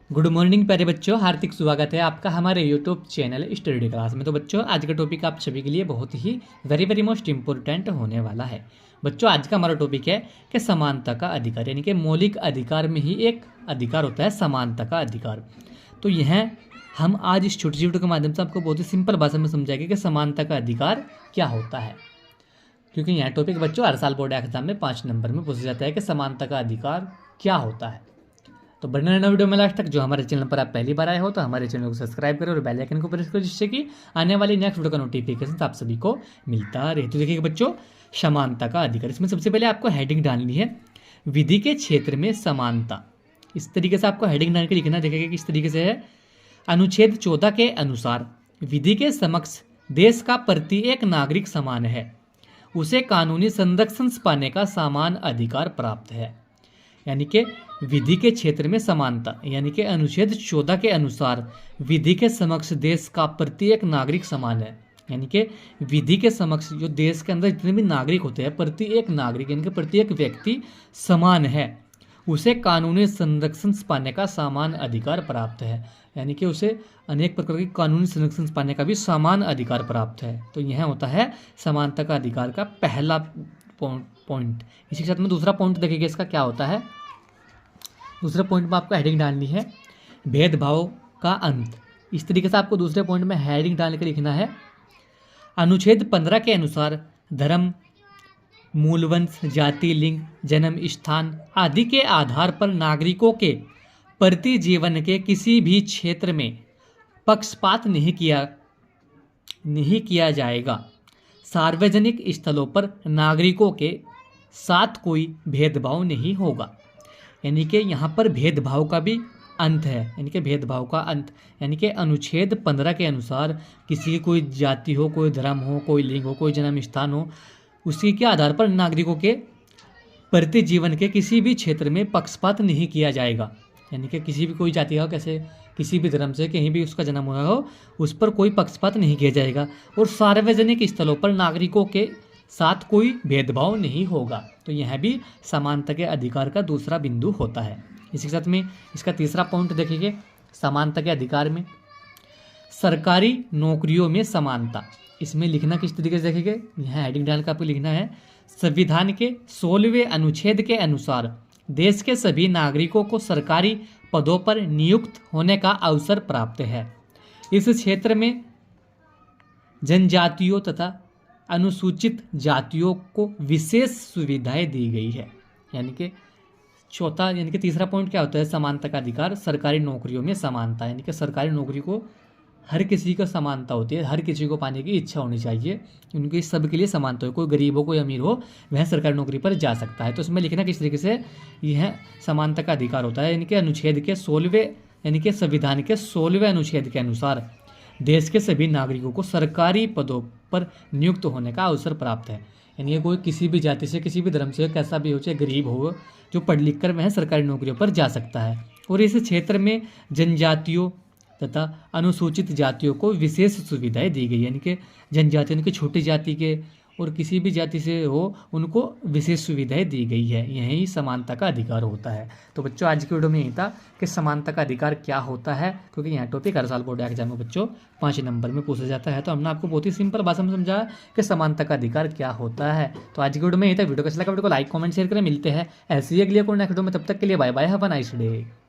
Good morning प्यारे बच्चों, हार्दिक स्वागत है आपका हमारे यूट्यूब चैनल स्टडी क्लास में। तो बच्चों, आज का टॉपिक आप सभी के लिए बहुत ही वेरी मोस्ट इंपॉर्टेंट होने वाला है। बच्चों, आज का हमारा टॉपिक है कि समानता का अधिकार, यानी कि मौलिक अधिकार में ही एक अधिकार होता है समानता का अधिकार। तो यह हम आज इस छोटी सी वीडियो के माध्यम से आपको बहुत ही सिंपल भाषा में समझाएंगे कि समानता का अधिकार क्या होता है, क्योंकि यह टॉपिक बच्चों हर साल बोर्ड एग्जाम में 5 नंबर में पूछा जाता है कि समानता का अधिकार क्या होता है। तो बढ़ने रहना वीडियो में लास्ट तक। जो हमारे चैनल पर आप पहली बार आए हो तो हमारे चैनल को सब्सक्राइब करो और बेल आइकन को प्रेस करो, जिससे कि आने वाली नेक्स्ट वीडियो का नोटिफिकेशन आप सभी को मिलता रहे। तो देखिए बच्चों, समानता का अधिकार, इसमें सबसे पहले आपको हेडिंग डालनी है विधि के क्षेत्र में समानता। इस तरीके से आपको हेडिंग डाल के लिखना। देखिए किस तरीके से है। अनुच्छेद 14 के अनुसार विधि के समक्ष देश का प्रत्येक नागरिक समान है, उसे कानूनी संरक्षण पाने का समान अधिकार प्राप्त है। यानी कि विधि के क्षेत्र में समानता, यानी कि अनुच्छेद 14 के अनुसार विधि के समक्ष देश का प्रत्येक नागरिक समान है। यानी कि विधि के समक्ष जो देश के अंदर जितने भी नागरिक होते हैं, प्रत्येक नागरिक यानी कि प्रत्येक व्यक्ति समान है, उसे कानूनी संरक्षण पाने का समान अधिकार प्राप्त है। यानी कि उसे अनेक प्रकार के कानूनी संरक्षण पाने का भी समान अधिकार प्राप्त है। तो यह होता है समानता का अधिकार का पहला पॉइंट। इसी के साथ में दूसरा पॉइंट देखिए इसका क्या होता है। दूसरे पॉइंट में आपको हेडिंग डालनी है भेदभाव का अंत। इस तरीके से आपको दूसरे पॉइंट में हेडिंग डाल के लिखना है। अनुच्छेद 15 के अनुसार धर्म, मूलवंश, जाति, लिंग, जन्म स्थान आदि के आधार पर नागरिकों के प्रति जीवन के किसी भी क्षेत्र में पक्षपात नहीं किया जाएगा। सार्वजनिक स्थलों पर नागरिकों के साथ कोई भेदभाव नहीं होगा। यानी कि यहाँ पर भेदभाव का भी अंत है। यानी कि भेदभाव का अंत, यानी कि अनुच्छेद 15 के अनुसार किसी की कोई जाति हो, कोई धर्म हो, कोई लिंग हो, कोई जन्म स्थान हो, उसी के आधार पर नागरिकों के प्रति जीवन के किसी भी क्षेत्र में पक्षपात नहीं किया जाएगा। यानी कि किसी भी कोई जाति हो, कैसे किसी भी धर्म से कहीं भी उसका जन्म हुआ हो, उस पर कोई पक्षपात नहीं किया जाएगा। और सार्वजनिक स्थलों पर नागरिकों के साथ कोई भेदभाव नहीं होगा। तो यह भी समानता के अधिकार का दूसरा बिंदु होता है। इसी के साथ में इसका तीसरा पॉइंट देखिए, समानता के अधिकार में सरकारी नौकरियों में समानता। इसमें लिखना किस तरीके से देखिए, यहाँ हेडिंग डाल कर आपको लिखना है संविधान के 16वें अनुच्छेद के अनुसार देश के सभी नागरिकों को सरकारी पदों पर नियुक्त होने का अवसर प्राप्त है। इस क्षेत्र में जनजातियों तथा अनुसूचित जातियों को विशेष सुविधाएं दी गई है। यानी कि चौथा, यानी कि तीसरा पॉइंट क्या होता है समानता का अधिकार, सरकारी नौकरियों में समानता। यानी कि सरकारी नौकरी को हर किसी का समानता होती है, हर किसी को पाने की इच्छा होनी चाहिए, उनके सब के लिए समानता हो। कोई गरीब हो, कोई अमीर हो, वह सरकारी नौकरी पर जा सकता है। तो इसमें लिखना किस तरीके से, यह समानता का अधिकार होता है। यानी कि अनुच्छेद के 16वें, यानी कि संविधान के 16वें अनुच्छेद के अनुसार देश के सभी नागरिकों को सरकारी पदों पर नियुक्त होने का अवसर प्राप्त है। यानी कोई किसी भी जाति से, किसी भी धर्म से, कैसा भी हो, चाहे गरीब हो, जो पढ़ लिख कर वह सरकारी नौकरियों पर जा सकता है। और इस क्षेत्र में जनजातियों तथा अनुसूचित जातियों को विशेष सुविधाएं दी गई। यानी कि जनजाति, उनकी छोटी जाति के और किसी भी जाति से हो, उनको विशेष सुविधाएं दी गई है। यही समानता का अधिकार होता है। तो बच्चों, आज की वीडियो में यही था कि समानता का अधिकार क्या होता है, क्योंकि यह टॉपिक हर साल बोर्ड एग्जाम में बच्चों 5 नंबर में पूछा जाता है। तो हमने आपको बहुत ही सिंपल भाषा में समझाया कि समानता का अधिकार क्या होता है। तो आज की वीडियो में यही था। वीडियो कैसा लगा, वीडियो को लाइक, कमेंट, शेयर करें। मिलते हैं ऐसी अगली नेक्स्ट वीडियो में, तब तक के लिए bye bye, have a nice day.